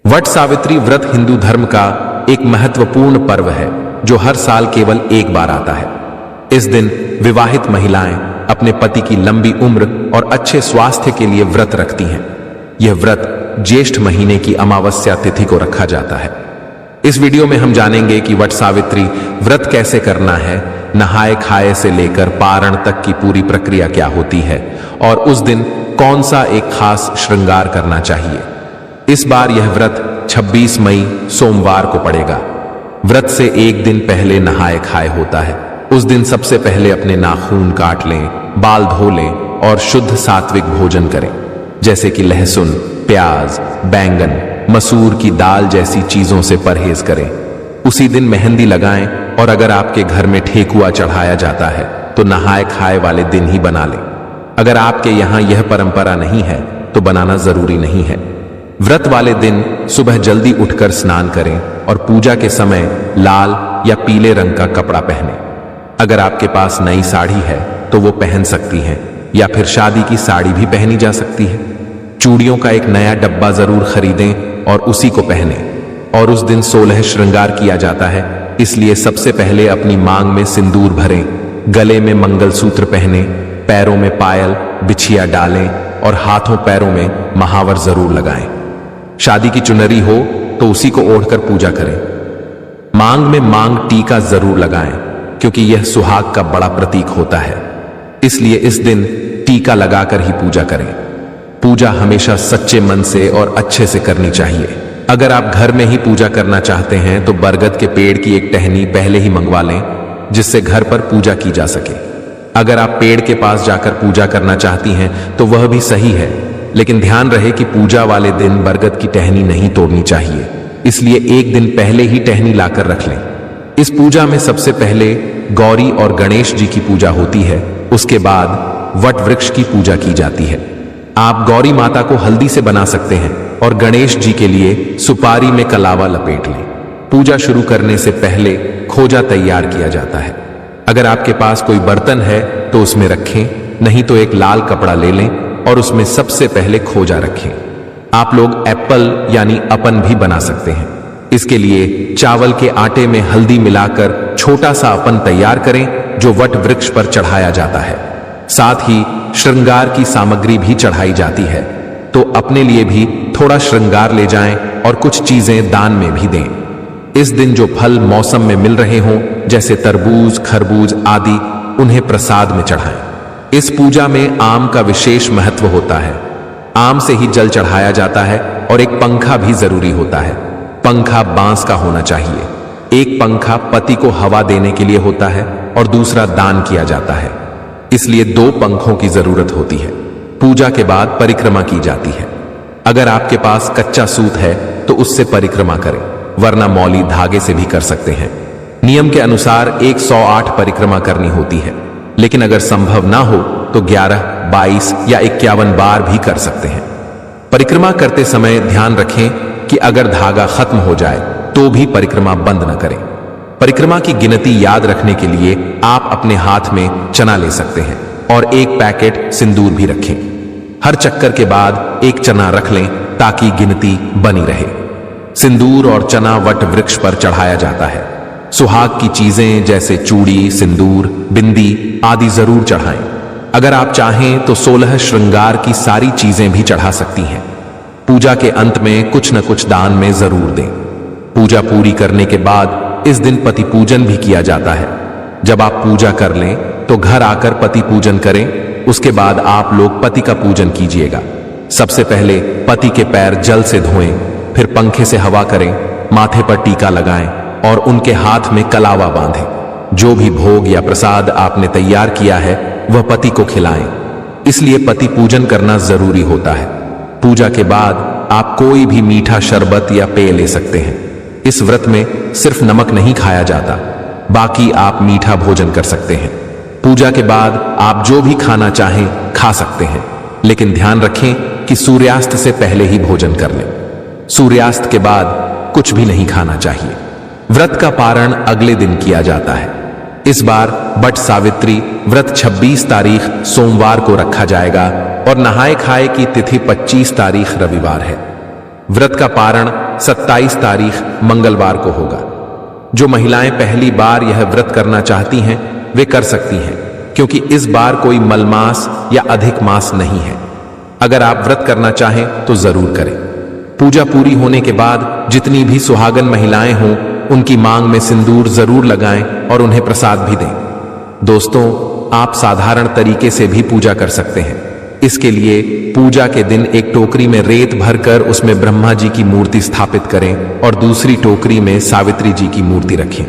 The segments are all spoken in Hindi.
वट सावित्री व्रत हिंदू धर्म का एक महत्वपूर्ण पर्व है जो हर साल केवल एक बार आता है। इस दिन विवाहित महिलाएं अपने पति की लंबी उम्र और अच्छे स्वास्थ्य के लिए व्रत रखती हैं। यह व्रत ज्येष्ठ महीने की अमावस्या तिथि को रखा जाता है। इस वीडियो में हम जानेंगे कि वट सावित्री व्रत कैसे करना है, नहाए खाए से लेकर पारण तक की पूरी प्रक्रिया क्या होती है और उस दिन कौन सा एक खास श्रृंगार करना चाहिए। इस बार यह व्रत 26 मई सोमवार को पड़ेगा। व्रत से एक दिन पहले नहाए खाए होता है। उस दिन सबसे पहले अपने नाखून काट लें, बाल धो लें और शुद्ध सात्विक भोजन करें, जैसे कि लहसुन, प्याज, बैंगन, मसूर की दाल जैसी चीजों से परहेज करें। उसी दिन मेहंदी लगाएं और अगर आपके घर में ठेकुआ चढ़ाया जाता है तो नहाए खाए वाले दिन ही बना लें। अगर आपके यहाँ यह परंपरा नहीं है तो बनाना जरूरी नहीं है। व्रत वाले दिन सुबह जल्दी उठकर स्नान करें और पूजा के समय लाल या पीले रंग का कपड़ा पहनें। अगर आपके पास नई साड़ी है तो वो पहन सकती हैं या फिर शादी की साड़ी भी पहनी जा सकती है। चूड़ियों का एक नया डब्बा जरूर खरीदें और उसी को पहनें। और उस दिन 16 श्रृंगार किया जाता है, इसलिए सबसे पहले अपनी मांग में सिंदूर भरें, गले में मंगलसूत्र पहनें, पैरों में पायल बिछिया डालें और हाथों पैरों में महावर जरूर लगाएं। शादी की चुनरी हो तो उसी को ओढ़कर पूजा करें। मांग में मांग टीका जरूर लगाएं क्योंकि यह सुहाग का बड़ा प्रतीक होता है, इसलिए इस दिन टीका लगाकर ही पूजा करें। पूजा हमेशा सच्चे मन से और अच्छे से करनी चाहिए। अगर आप घर में ही पूजा करना चाहते हैं तो बरगद के पेड़ की एक टहनी पहले ही मंगवा लें जिससे घर पर पूजा की जा सके। अगर आप पेड़ के पास जाकर पूजा करना चाहती हैं तो वह भी सही है, लेकिन ध्यान रहे कि पूजा वाले दिन बरगद की टहनी नहीं तोड़नी चाहिए, इसलिए एक दिन पहले ही टहनी लाकर रख लें। इस पूजा में सबसे पहले गौरी और गणेश जी की पूजा होती है, उसके बाद वट वृक्ष की पूजा की जाती है। आप गौरी माता को हल्दी से बना सकते हैं और गणेश जी के लिए सुपारी में कलावा लपेट लें। पूजा शुरू करने से पहले खोजा तैयार किया जाता है। अगर आपके पास कोई बर्तन है तो उसमें रखें, नहीं तो एक लाल कपड़ा ले लें और उसमें सबसे पहले खोजा रखें। आप लोग एप्पल यानी अपन भी बना सकते हैं। इसके लिए चावल के आटे में हल्दी मिलाकर छोटा सा अपन तैयार करें जो वट वृक्ष पर चढ़ाया जाता है। साथ ही श्रृंगार की सामग्री भी चढ़ाई जाती है, तो अपने लिए भी थोड़ा श्रृंगार ले जाएं और कुछ चीजें दान में भी दें। इस दिन जो फल मौसम में मिल रहे हों जैसे तरबूज, खरबूज आदि, उन्हें प्रसाद में चढ़ाएं। इस पूजा में आम का विशेष महत्व होता है। आम से ही जल चढ़ाया जाता है और एक पंखा भी जरूरी होता है। पंखा बांस का होना चाहिए। एक पंखा पति को हवा देने के लिए होता है और दूसरा दान किया जाता है, इसलिए 2 पंखों की जरूरत होती है। पूजा के बाद परिक्रमा की जाती है। अगर आपके पास कच्चा सूत है तो उससे परिक्रमा करें, वरना मौली धागे से भी कर सकते हैं। नियम के अनुसार 108 परिक्रमा करनी होती है, लेकिन अगर संभव ना हो तो 11, 22 या 51 बार भी कर सकते हैं। परिक्रमा करते समय ध्यान रखें कि अगर धागा खत्म हो जाए तो भी परिक्रमा बंद न करें। परिक्रमा की गिनती याद रखने के लिए आप अपने हाथ में चना ले सकते हैं और एक पैकेट सिंदूर भी रखें। हर चक्कर के बाद एक चना रख लें ताकि गिनती बनी रहे। सिंदूर और चना वट वृक्ष पर चढ़ाया जाता है। सुहाग की चीजें जैसे चूड़ी, सिंदूर, बिंदी आदि जरूर चढ़ाएं। अगर आप चाहें तो 16 श्रृंगार की सारी चीजें भी चढ़ा सकती हैं। पूजा के अंत में कुछ न कुछ दान में जरूर दें। पूजा पूरी करने के बाद इस दिन पति पूजन भी किया जाता है। जब आप पूजा कर लें तो घर आकर पति पूजन करें। उसके बाद आप लोग पति का पूजन कीजिएगा। सबसे पहले पति के पैर जल से धोएं, फिर पंखे से हवा करें, माथे पर टीका लगाएं और उनके हाथ में कलावा बांधें। जो भी भोग या प्रसाद आपने तैयार किया है वह पति को खिलाएं, इसलिए पति पूजन करना जरूरी होता है। पूजा के बाद आप कोई भी मीठा शरबत या पेय ले सकते हैं। इस व्रत में सिर्फ नमक नहीं खाया जाता, बाकी आप मीठा भोजन कर सकते हैं। पूजा के बाद आप जो भी खाना चाहें खा सकते हैं, लेकिन ध्यान रखें कि सूर्यास्त से पहले ही भोजन कर लें। सूर्यास्त के बाद कुछ भी नहीं खाना चाहिए। व्रत का पारण अगले दिन किया जाता है। इस बार वट सावित्री व्रत 26 तारीख सोमवार को रखा जाएगा और नहाए खाए की तिथि 25 तारीख रविवार है। व्रत का पारण 27 तारीख मंगलवार को होगा। जो महिलाएं पहली बार यह व्रत करना चाहती हैं वे कर सकती हैं, क्योंकि इस बार कोई मलमास या अधिक मास नहीं है। अगर आप व्रत करना चाहें तो जरूर करें। पूजा पूरी होने के बाद जितनी भी सुहागन महिलाएं हों उनकी मांग में सिंदूर जरूर लगाएं और उन्हें प्रसाद भी दें। दोस्तों, आप साधारण तरीके से भी पूजा कर सकते हैं। इसके लिए पूजा के दिन एक टोकरी में रेत भरकर उसमें ब्रह्मा जी की मूर्ति स्थापित करें और दूसरी टोकरी में सावित्री जी की मूर्ति रखें।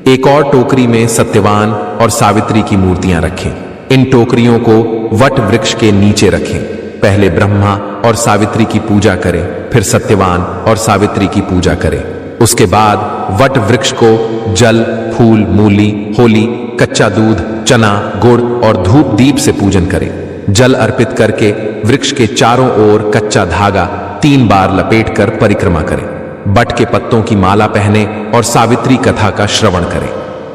एक और टोकरी में सत्यवान और सावित्री की मूर्तियां रखें। इन टोकरियों को वट वृक्ष के नीचे रखें। पहले ब्रह्मा और सावित्री की पूजा करें, फिर सत्यवान और सावित्री की पूजा करें। उसके बाद वट वृक्ष को जल, फूल, मूली, होली, कच्चा दूध, चना, गुड़ और धूप दीप से पूजन करें। जल अर्पित करके वृक्ष के चारों ओर कच्चा धागा 3 बार लपेटकर परिक्रमा करें। बट के पत्तों की माला पहने और सावित्री कथा का श्रवण करें।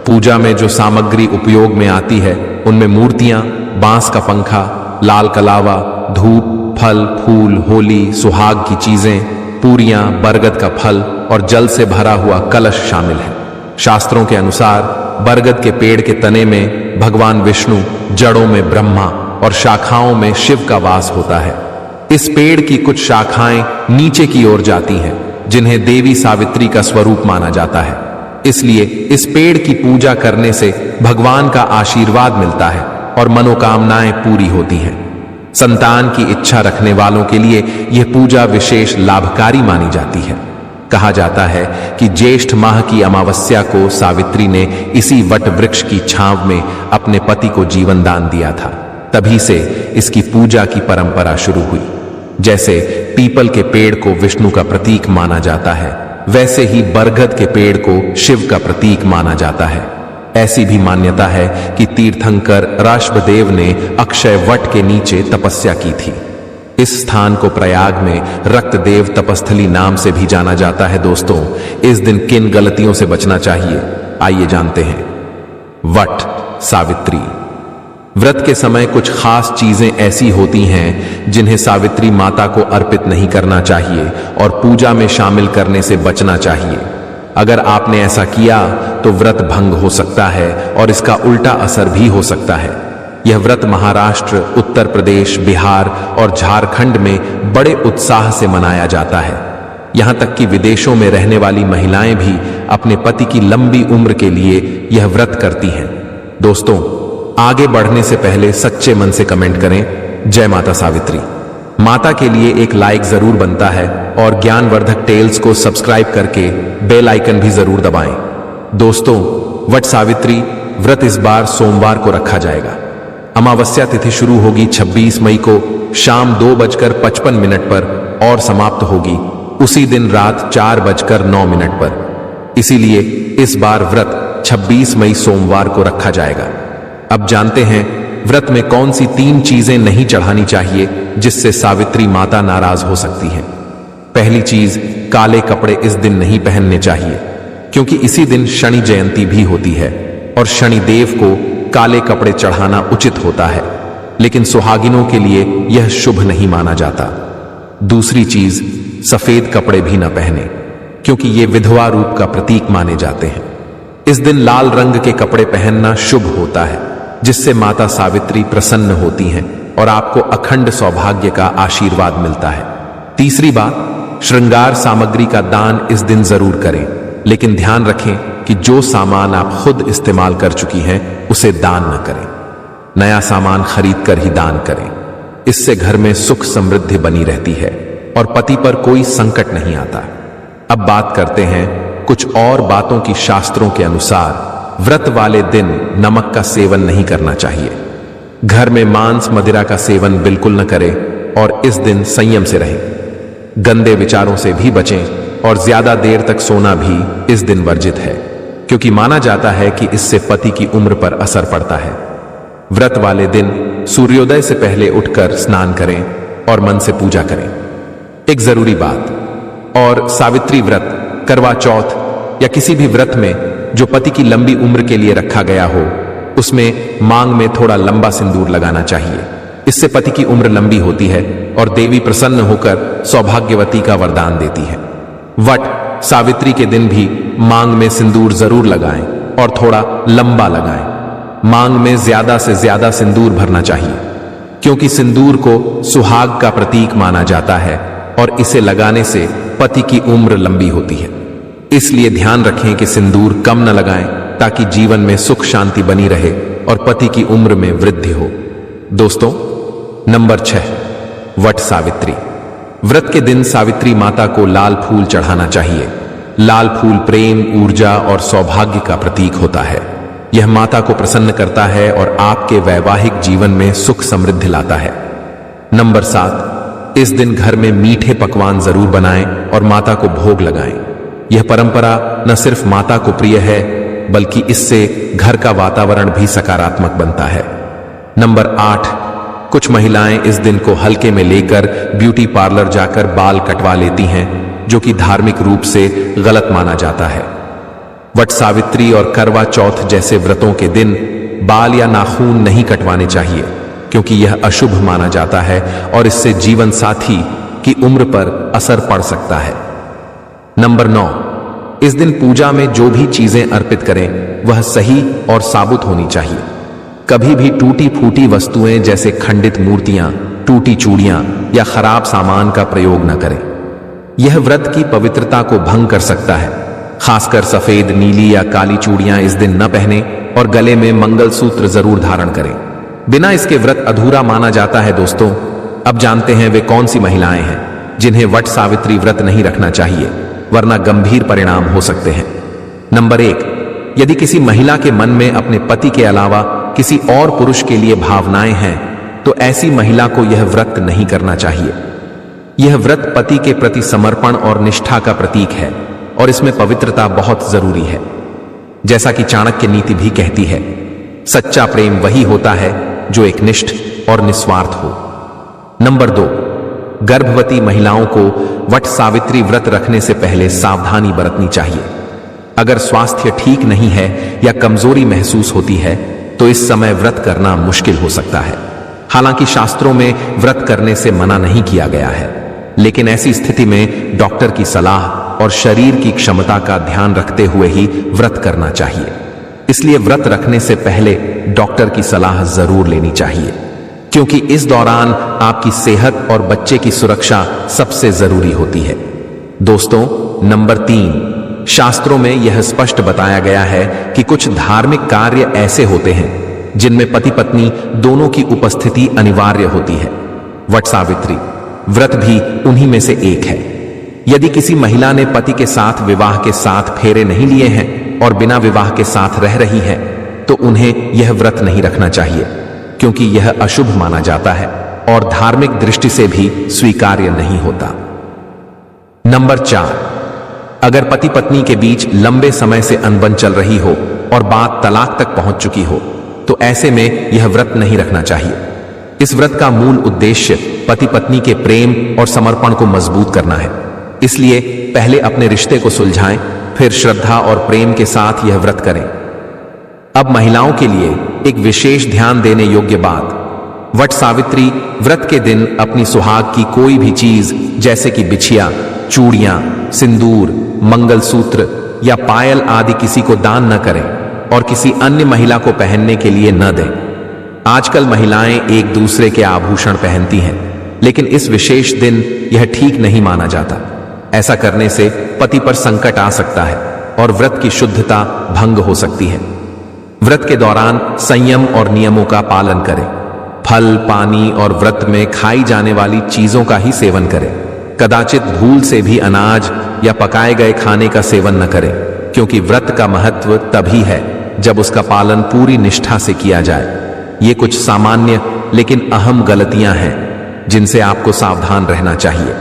पूजा में जो सामग्री उपयोग में आती है उनमें मूर्तियां, बांस का पंखा, लाल कलावा, धूप, फल, फूल, होली, सुहाग की चीजें, पूरियां, बरगद का फल और जल से भरा हुआ कलश शामिल है। शास्त्रों के अनुसार बरगद के पेड़ के तने में भगवान विष्णु, जड़ों में ब्रह्मा और शाखाओं में शिव का वास होता है। इस पेड़ की कुछ शाखाएं नीचे की ओर जाती हैं, जिन्हें देवी सावित्री का स्वरूप माना जाता है। इसलिए इस पेड़ की पूजा करने से भगवान का आशीर्वाद मिलता है और मनोकामनाएं पूरी होती हैं। संतान की इच्छा रखने वालों के लिए यह पूजा विशेष लाभकारी मानी जाती है। कहा जाता है कि ज्येष्ठ माह की अमावस्या को सावित्री ने इसी वट वृक्ष की छांव में अपने पति को जीवन दान दिया था। तभी से इसकी पूजा की परंपरा शुरू हुई। जैसे पीपल के पेड़ को विष्णु का प्रतीक माना जाता है, वैसे ही बरगद के पेड़ को शिव का प्रतीक माना जाता है। ऐसी भी मान्यता है कि तीर्थंकर ऋषभदेव ने अक्षय वट के नीचे तपस्या की थी। इस स्थान को प्रयाग में रक्तदेव तपस्थली नाम से भी जाना जाता है। दोस्तों, इस दिन किन गलतियों से बचना चाहिए, आइए जानते हैं। वट सावित्री व्रत के समय कुछ खास चीजें ऐसी होती हैं जिन्हें सावित्री माता को अर्पित नहीं करना चाहिए और पूजा में शामिल करने से बचना चाहिए। अगर आपने ऐसा किया तो व्रत भंग हो सकता है और इसका उल्टा असर भी हो सकता है। यह व्रत महाराष्ट्र, उत्तर प्रदेश, बिहार और झारखंड में बड़े उत्साह से मनाया जाता है। यहां तक कि विदेशों में रहने वाली महिलाएं भी अपने पति की लंबी उम्र के लिए यह व्रत करती हैं। दोस्तों, आगे बढ़ने से पहले सच्चे मन से कमेंट करें, जय माता सावित्री। माता के लिए एक लाइक जरूर बनता है और ज्ञानवर्धक टेल्स को सब्सक्राइब करके बेल आइकन भी जरूर दबाएं। दोस्तों, वट सावित्री व्रत इस बार सोमवार को रखा जाएगा। अमावस्या तिथि शुरू होगी 26 मई को शाम 2:55 पर और समाप्त होगी उसी दिन रात 4:09 पर। इसीलिए इस बार व्रत 26 मई सोमवार को रखा जाएगा। अब जानते हैं व्रत में कौन सी 3 चीजें नहीं चढ़ानी चाहिए जिससे सावित्री माता नाराज हो सकती हैं। पहली चीज, काले कपड़े इस दिन नहीं पहनने चाहिए, क्योंकि इसी दिन शनि जयंती भी होती है और शनि देव को काले कपड़े चढ़ाना उचित होता है, लेकिन सुहागिनों के लिए यह शुभ नहीं माना जाता। दूसरी चीज, सफेद कपड़े भी न पहने, क्योंकि ये विधवा रूप का प्रतीक माने जाते हैं। इस दिन लाल रंग के कपड़े पहनना शुभ होता है, जिससे माता सावित्री प्रसन्न होती हैं और आपको अखंड सौभाग्य का आशीर्वाद मिलता है। तीसरी बात, श्रृंगार सामग्री का दान इस दिन जरूर करें, लेकिन ध्यान रखें कि जो सामान आप खुद इस्तेमाल कर चुकी हैं उसे दान न करें। नया सामान खरीद कर ही दान करें। इससे घर में सुख समृद्धि बनी रहती है और पति पर कोई संकट नहीं आता। अब बात करते हैं कुछ और बातों की। शास्त्रों के अनुसार व्रत वाले दिन नमक का सेवन नहीं करना चाहिए। घर में मांस मदिरा का सेवन बिल्कुल न करें और इस दिन संयम से रहें। गंदे विचारों से भी बचें और ज्यादा देर तक सोना भी इस दिन वर्जित है, क्योंकि माना जाता है कि इससे पति की उम्र पर असर पड़ता है। व्रत वाले दिन सूर्योदय से पहले उठकर स्नान करें और मन से पूजा करें। एक जरूरी बात, और सावित्री व्रत, करवा चौथ या किसी भी व्रत में जो पति की लंबी उम्र के लिए रखा गया हो, उसमें मांग में थोड़ा लंबा सिंदूर लगाना चाहिए। इससे पति की उम्र लंबी होती है और देवी प्रसन्न होकर सौभाग्यवती का वरदान देती है। वट सावित्री के दिन भी मांग में सिंदूर जरूर लगाएं और थोड़ा लंबा लगाएं। मांग में ज्यादा से ज्यादा सिंदूर भरना चाहिए, क्योंकि सिंदूर को सुहाग का प्रतीक माना जाता है और इसे लगाने से पति की उम्र लंबी होती है। इसलिए ध्यान रखें कि सिंदूर कम न लगाएं, ताकि जीवन में सुख शांति बनी रहे और पति की उम्र में वृद्धि हो। दोस्तों, नंबर 6, वट सावित्री। व्रत के दिन सावित्री माता को लाल फूल चढ़ाना चाहिए। लाल फूल प्रेम, ऊर्जा और सौभाग्य का प्रतीक होता है। यह माता को प्रसन्न करता है और आपके वैवाहिक जीवन में सुख समृद्धि लाता है। नंबर 7, इस दिन घर में मीठे पकवान जरूर बनाएं और माता को भोग लगाएं। यह परंपरा न सिर्फ माता को प्रिय है, बल्कि इससे घर का वातावरण भी सकारात्मक बनता है। नंबर 8, कुछ महिलाएं इस दिन को हल्के में लेकर ब्यूटी पार्लर जाकर बाल कटवा लेती हैं, जो कि धार्मिक रूप से गलत माना जाता है। वट सावित्री और करवा चौथ जैसे व्रतों के दिन बाल या नाखून नहीं कटवाने चाहिए, क्योंकि यह अशुभ माना जाता है और इससे जीवन साथी की उम्र पर असर पड़ सकता है। नंबर 9, इस दिन पूजा में जो भी चीजें अर्पित करें वह सही और साबुत होनी चाहिए। कभी भी टूटी फूटी वस्तुएं जैसे खंडित मूर्तियां, टूटी चूड़ियां या खराब सामान का प्रयोग न करें। यह व्रत की पवित्रता को भंग कर सकता है। खासकर सफेद, नीली या काली चूड़ियां इस दिन न पहने और गले में मंगलसूत्र जरूर धारण करें। बिना इसके व्रत अधूरा माना जाता है। दोस्तों, अब जानते हैं वे कौन सी महिलाएं हैं जिन्हें वट सावित्री व्रत नहीं रखना चाहिए, वरना गंभीर परिणाम हो सकते हैं। नंबर 1, यदि किसी महिला के मन में अपने पति के अलावा किसी और पुरुष के लिए भावनाएं हैं, तो ऐसी महिला को यह व्रत नहीं करना चाहिए। यह व्रत पति के प्रति समर्पण और निष्ठा का प्रतीक है और इसमें पवित्रता बहुत जरूरी है। जैसा कि चाणक्य नीति भी कहती है, सच्चा प्रेम वही होता है जो एकनिष्ठ और निस्वार्थ हो। नंबर 2, गर्भवती महिलाओं को वट सावित्री व्रत रखने से पहले सावधानी बरतनी चाहिए। अगर स्वास्थ्य ठीक नहीं है या कमजोरी महसूस होती है, तो इस समय व्रत करना मुश्किल हो सकता है। हालांकि शास्त्रों में व्रत करने से मना नहीं किया गया है, लेकिन ऐसी स्थिति में डॉक्टर की सलाह और शरीर की क्षमता का ध्यान रखते हुए ही व्रत करना चाहिए। इसलिए व्रत रखने से पहले डॉक्टर की सलाह जरूर लेनी चाहिए, क्योंकि इस दौरान आपकी सेहत और बच्चे की सुरक्षा सबसे जरूरी होती है। दोस्तों, नंबर 3, शास्त्रों में यह स्पष्ट बताया गया है कि कुछ धार्मिक कार्य ऐसे होते हैं जिनमें पति पत्नी दोनों की उपस्थिति अनिवार्य होती है। वट सावित्री व्रत भी उन्हीं में से एक है। यदि किसी महिला ने पति के साथ विवाह के साथ फेरे नहीं लिए हैं और बिना विवाह के साथ रह रही है, तो उन्हें यह व्रत नहीं रखना चाहिए, क्योंकि यह अशुभ माना जाता है और धार्मिक दृष्टि से भी स्वीकार्य नहीं होता। नंबर 4, अगर पति पत्नी के बीच लंबे समय से अनबन चल रही हो और बात तलाक तक पहुंच चुकी हो, तो ऐसे में यह व्रत नहीं रखना चाहिए। इस व्रत का मूल उद्देश्य पति पत्नी के प्रेम और समर्पण को मजबूत करना है। इसलिए पहले अपने रिश्ते को सुलझाएं, फिर श्रद्धा और प्रेम के साथ यह व्रत करें। अब महिलाओं के लिए एक विशेष ध्यान देने योग्य बात, वट सावित्री व्रत के दिन अपनी सुहाग की कोई भी चीज जैसे कि बिछिया, चूड़ियां, सिंदूर, मंगलसूत्र या पायल आदि किसी को दान न करें और किसी अन्य महिला को पहनने के लिए न दें। आजकल महिलाएं एक दूसरे के आभूषण पहनती हैं, लेकिन इस विशेष दिन यह ठीक नहीं माना जाता। ऐसा करने से पति पर संकट आ सकता है और व्रत की शुद्धता भंग हो सकती है। व्रत के दौरान संयम और नियमों का पालन करें। फल, पानी और व्रत में खाई जाने वाली चीजों का ही सेवन करें। कदाचित भूल से भी अनाज या पकाए गए खाने का सेवन न करें, क्योंकि व्रत का महत्व तभी है जब उसका पालन पूरी निष्ठा से किया जाए। ये कुछ सामान्य लेकिन अहम गलतियां हैं जिनसे आपको सावधान रहना चाहिए।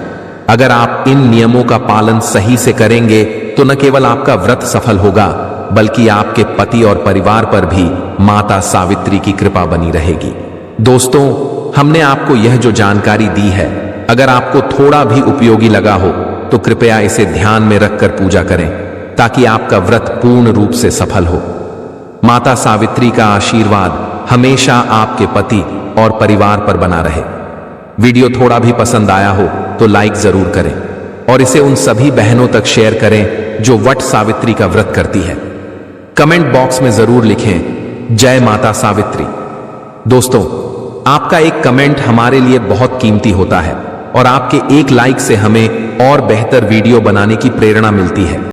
अगर आप इन नियमों का पालन सही से करेंगे तो न केवल आपका व्रत सफल होगा, बल्कि आपके पति और परिवार पर भी माता सावित्री की कृपा बनी रहेगी। दोस्तों, हमने आपको यह जो जानकारी दी है, अगर आपको थोड़ा भी उपयोगी लगा हो तो कृपया इसे ध्यान में रखकर पूजा करें, ताकि आपका व्रत पूर्ण रूप से सफल हो। माता सावित्री का आशीर्वाद हमेशा आपके पति और परिवार पर बना रहे। वीडियो थोड़ा भी पसंद आया हो तो लाइक जरूर करें और इसे उन सभी बहनों तक शेयर करें जो वट सावित्री का व्रत करती है। कमेंट बॉक्स में जरूर लिखें जय माता सावित्री। दोस्तों, आपका एक कमेंट हमारे लिए बहुत कीमती होता है और आपके एक लाइक से हमें और बेहतर वीडियो बनाने की प्रेरणा मिलती है।